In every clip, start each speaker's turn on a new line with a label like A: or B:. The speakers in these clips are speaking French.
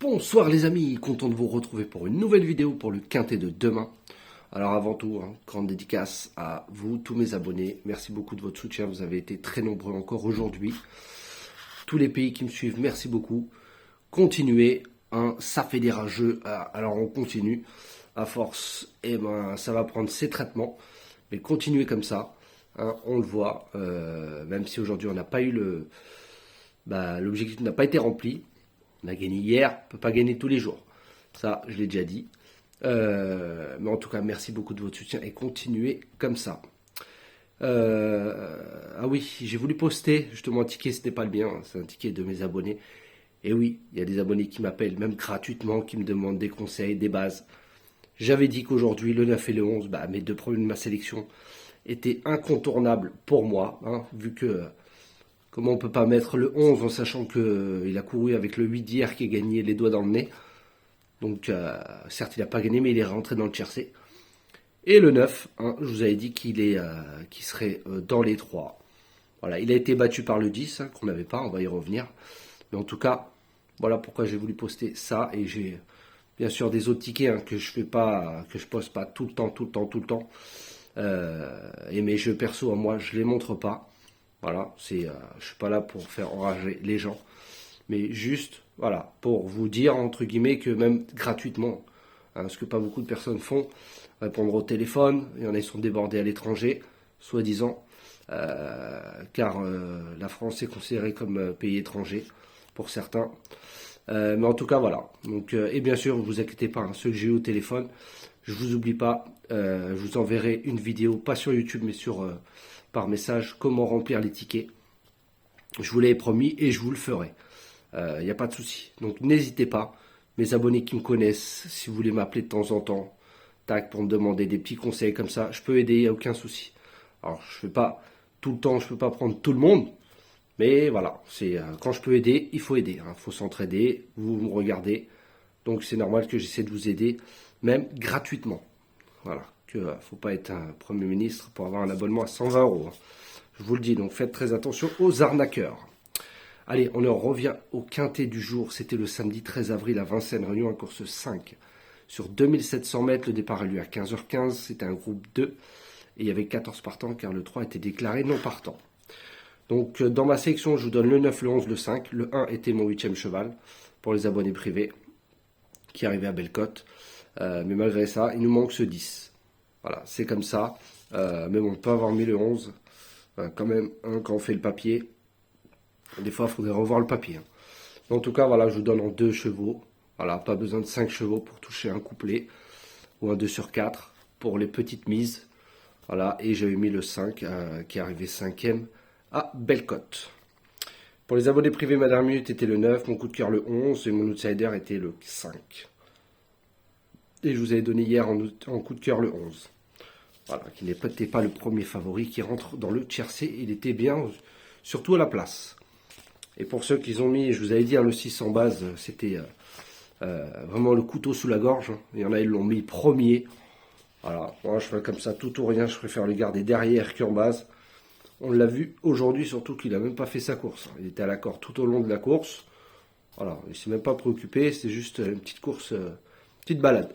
A: Bonsoir les amis, content de vous retrouver pour une nouvelle vidéo pour le quintet de demain. Alors avant tout, grande dédicace à vous, tous mes abonnés. Merci beaucoup de votre soutien, vous avez été très nombreux encore aujourd'hui. Tous les pays qui me suivent, merci beaucoup. Continuez, ça fait des rageux, alors on continue. À force, ça va prendre ses traitements. Mais continuez comme ça, on le voit. Même si aujourd'hui on n'a pas eu l'objectif n'a pas été rempli. On a gagné hier, on ne peut pas gagner tous les jours. Ça, je l'ai déjà dit. Mais en tout cas, merci beaucoup de votre soutien et continuez comme ça. Ah oui, j'ai voulu poster justement un ticket, ce n'est pas le mien, c'est un ticket de mes abonnés. Et oui, il y a des abonnés qui m'appellent, même gratuitement, qui me demandent des conseils, des bases. J'avais dit qu'aujourd'hui, le 9 et le 11, mes deux premiers de ma sélection, étaient incontournables pour moi, vu que... Comment on peut pas mettre le 11 en sachant qu'il a couru avec le 8 d'hier qui a gagné les doigts dans le nez. Donc certes il n'a pas gagné mais il est rentré dans le tiercé. Et le 9, je vous avais dit qu'il serait dans les 3. Voilà, il a été battu par le 10 qu'on n'avait pas, on va y revenir. Mais en tout cas, voilà pourquoi j'ai voulu poster ça. Et j'ai bien sûr des autres tickets que je poste pas tout le temps. Et mes jeux perso, moi je les montre pas. Voilà, je suis pas là pour faire enrager les gens, mais juste, voilà, pour vous dire, entre guillemets, que même gratuitement, ce que pas beaucoup de personnes font, répondre au téléphone, il y en a qui sont débordés à l'étranger, soi-disant, car la France est considérée comme pays étranger, pour certains. Mais en tout cas, voilà. Donc, et bien sûr, ne vous inquiétez pas, ceux que j'ai eu au téléphone, je vous oublie pas, je vous enverrai une vidéo, pas sur YouTube, mais par message, comment remplir les tickets. Je vous l'avais promis et je vous le ferai. Il n'y a pas de souci. Donc n'hésitez pas, mes abonnés qui me connaissent, si vous voulez m'appeler de temps en temps, pour me demander des petits conseils comme ça, je peux aider, il n'y a aucun souci. Alors je ne fais pas tout le temps, je ne peux pas prendre tout le monde, mais voilà, quand je peux aider, il faut aider. Il faut s'entraider, vous me regardez, donc c'est normal que j'essaie de vous aider, même gratuitement. Voilà. Il ne faut pas être un Premier ministre pour avoir un abonnement à 120 €. Je vous le dis, donc faites très attention aux arnaqueurs. Allez, on en revient au quintet du jour. C'était le samedi 13 avril à Vincennes, réunion en course 5. Sur 2700 mètres, le départ a lieu à 15h15. C'était un groupe 2 et il y avait 14 partants car le 3 était déclaré non partant. Donc dans ma sélection, je vous donne le 9, le 11, le 5. Le 1 était mon 8e cheval pour les abonnés privés qui arrivaient à Bellecote. Mais malgré ça, il nous manque ce 10. Voilà, c'est comme ça. Mais bon, on peut avoir mis le 11. Quand même, quand on fait le papier, des fois, il faudrait revoir le papier. En tout cas, voilà, je vous donne en 2 chevaux. Voilà, pas besoin de 5 chevaux pour toucher un couplet. Ou un 2 sur 4 pour les petites mises. Voilà, et j'avais mis le 5 qui est arrivé 5e à Bellecote. Pour les abonnés privés, ma dernière minute était le 9, mon coup de cœur le 11 et mon outsider était le 5. Et je vous avais donné hier en coup de cœur le 11. Voilà, qui n'était pas le premier favori qui rentre dans le tiercé. Il était bien, surtout à la place. Et pour ceux qui ont mis, je vous avais dit, le 6 en base, c'était vraiment le couteau sous la gorge. Il y en a, ils l'ont mis premier. Voilà, moi je fais comme ça, tout ou rien. Je préfère le garder derrière qu'en base. On l'a vu aujourd'hui, surtout qu'il n'a même pas fait sa course. Il était à l'accord tout au long de la course. Voilà, il ne s'est même pas préoccupé. C'est juste une petite course, petite balade.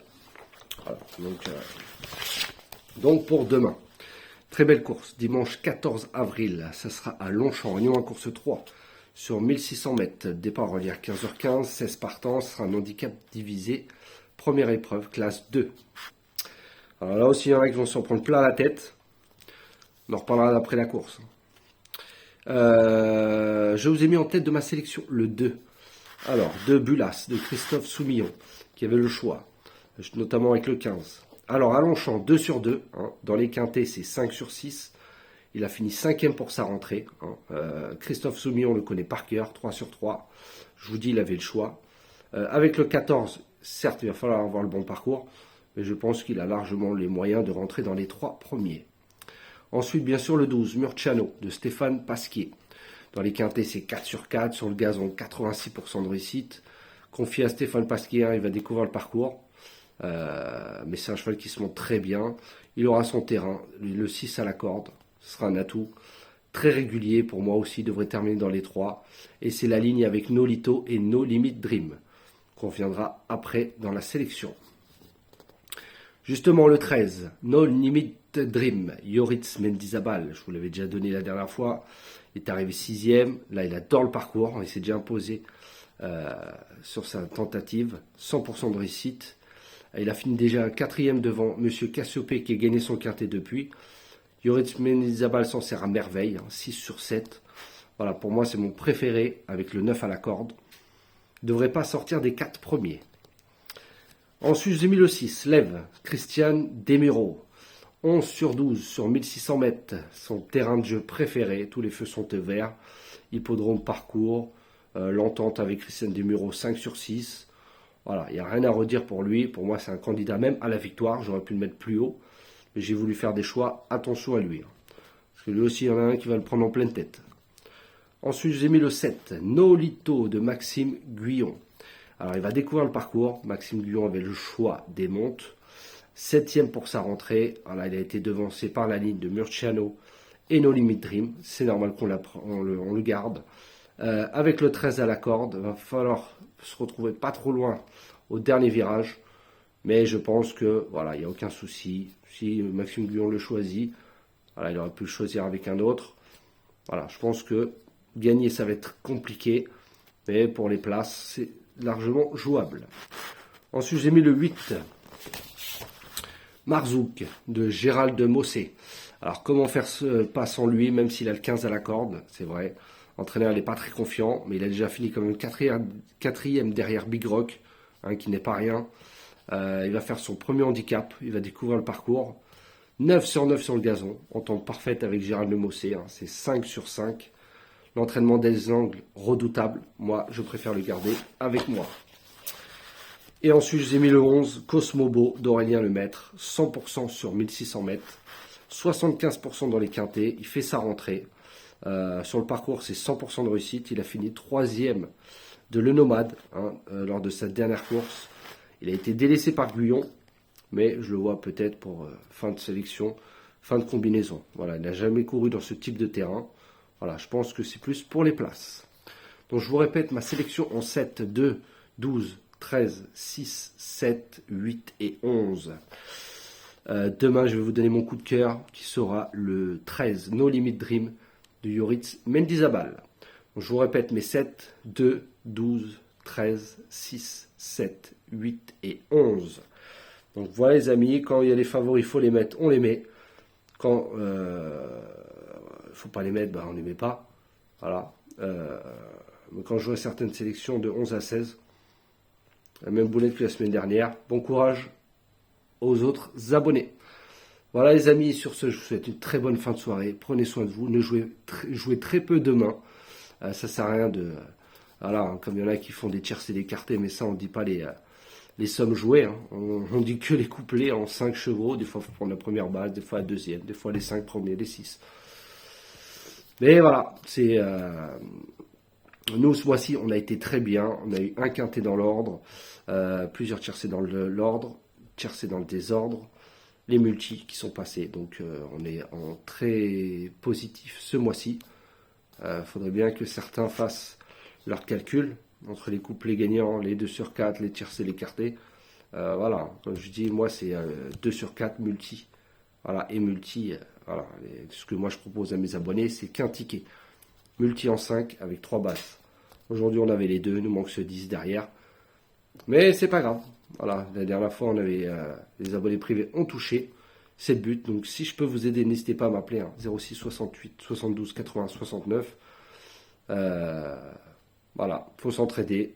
A: Voilà, donc pour demain, très belle course, dimanche 14 avril, ça sera à Longchamp, réunion en course 3, sur 1600 mètres, départ relié à 15h15, 16 partants, ce sera un handicap divisé, première épreuve, classe 2. Alors là aussi, il y en a qui vont s'en prendre plein la tête, on en reparlera après la course. Je vous ai mis en tête de ma sélection le 2. Alors, 2 Bulas de Christophe Soumillon, qui avait le choix, notamment avec le 15. Alors, à Longchamp, 2 sur 2. Dans les quintés, c'est 5 sur 6. Il a fini 5e pour sa rentrée. Christophe Soumillon le connaît par cœur, 3 sur 3. Je vous dis, il avait le choix. Avec le 14, certes, il va falloir avoir le bon parcours, mais je pense qu'il a largement les moyens de rentrer dans les 3 premiers. Ensuite, bien sûr, le 12, Murciano de Stéphane Pasquier. Dans les quintés, c'est 4 sur 4. Sur le gazon, 86% de réussite. Confié à Stéphane Pasquier, il va découvrir le parcours. Mais c'est un cheval qui se montre très bien. Il aura son terrain. Le 6 à la corde, ce sera un atout. Très régulier pour moi aussi, il devrait terminer dans les 3. Et c'est la ligne avec Nolito et No Limit Dream. qu'on reviendra après dans la sélection. Justement, le 13, No Limit Dream, Yoritz Mendizabal, je vous l'avais déjà donné la dernière fois, il est arrivé 6e, là il adore le parcours, il s'est déjà imposé sur sa tentative, 100% de réussite. Il a fini déjà 4e devant Monsieur Cassiopée qui a gagné son quintet depuis. Yoritz Mendizabal s'en sert à merveille, 6 sur 7. Voilà, pour moi c'est mon préféré avec le 9 à la corde. Il ne devrait pas sortir des 4 premiers. Ensuite, j'ai mis le 6, Lève, Christian Demuro. 11 sur 12 sur 1600 mètres, son terrain de jeu préféré, tous les feux sont verts. Hippodrome parcours, l'entente avec Christian Demuro, 5 sur 6. Voilà, il n'y a rien à redire pour lui. Pour moi, c'est un candidat même à la victoire. J'aurais pu le mettre plus haut, mais j'ai voulu faire des choix. Attention à lui. Parce que lui aussi, il y en a un qui va le prendre en pleine tête. Ensuite, j'ai mis le 7, Nolito de Maxime Guyon. Alors, il va découvrir le parcours. Maxime Guyon avait le choix des montes. 7e pour sa rentrée. Voilà, il a été devancé par la ligne de Murciano et No Limit Dream. C'est normal qu'on le garde. Avec le 13 à la corde, il va falloir se retrouver pas trop loin au dernier virage. Mais je pense que voilà, il n'y a aucun souci. Si Maxime Guyon le choisit, voilà, il aurait pu le choisir avec un autre. Voilà, je pense que gagner, ça va être compliqué. Mais pour les places, c'est largement jouable. Ensuite, j'ai mis le 8. Marzouk de Gérald de Mossé. Alors, comment faire ce pas sans lui, même s'il a le 15 à la corde, c'est vrai. L'entraîneur n'est pas très confiant, mais il a déjà fini comme quatrième derrière Big Rock, qui n'est pas rien. Il va faire son premier handicap, il va découvrir le parcours. 9 sur 9 sur le gazon, entente parfaite avec Gérald de Mossé, c'est 5 sur 5. L'entraînement des angles, redoutable. Moi, je préfère le garder avec moi. Et ensuite, j'ai mis le 11, Cosmobo d'Aurélien Lemaître, 100% sur 1600 mètres, 75% dans les quintets, il fait sa rentrée. Sur le parcours, c'est 100% de réussite. Il a fini 3e de Le Nomade lors de sa dernière course. Il a été délaissé par Guyon, mais je le vois peut-être pour fin de sélection, fin de combinaison. Voilà, il n'a jamais couru dans ce type de terrain. Voilà, je pense que c'est plus pour les places. Donc je vous répète ma sélection en 7, 2, 12, 13, 6, 7, 8 et 11. Demain, je vais vous donner mon coup de cœur qui sera le 13, No Limit Dream de Yoritz Mendizabal. Donc, je vous répète mes 7, 2, 12, 13, 6, 7, 8 et 11. Donc voilà les amis, quand il y a les favoris, il faut les mettre, on les met. Quand il ne faut pas les mettre, on ne les met pas. Voilà. Mais quand je vois certaines sélections de 11 à 16, la même boulette que la semaine dernière. Bon courage aux autres abonnés. Voilà les amis, sur ce, je vous souhaite une très bonne fin de soirée. Prenez soin de vous, ne jouez très peu demain. Ça sert à rien de... voilà, comme il y en a qui font des tiercés d'écartés, mais ça on ne dit pas les sommes jouées. On dit que les couplets en 5 chevaux. Des fois il faut prendre la première base, des fois la deuxième, des fois les 5 premiers, les 6. Mais voilà, c'est... nous, ce mois-ci, on a été très bien. On a eu un quintet dans l'ordre, plusieurs tiercés dans l'ordre, tiercés dans le désordre, les multis qui sont passés. Donc, on est en très positif ce mois-ci. Faudrait bien que certains fassent leurs calculs entre les couplets gagnants, les 2 sur 4, les tiercés, les quartés. Voilà, comme je dis, moi, c'est 2 sur 4 multi. Voilà, et multi, voilà. Ce que moi, je propose à mes abonnés, c'est qu'un ticket. Multi en 5 avec 3 bases. Aujourd'hui, on avait les 2, il nous manque ce 10 derrière. Mais c'est pas grave. Voilà, la dernière fois, on avait les abonnés privés ont touché. C'est le but. Donc, si je peux vous aider, n'hésitez pas à m'appeler. 06 68 72 80 69. Voilà, faut s'entraider.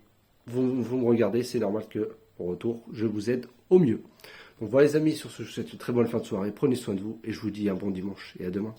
A: Vous me regardez, c'est normal que, au retour, je vous aide au mieux. Donc voilà les amis, sur ce, je vous souhaite une très bonne fin de soirée. Prenez soin de vous et je vous dis un bon dimanche et à demain.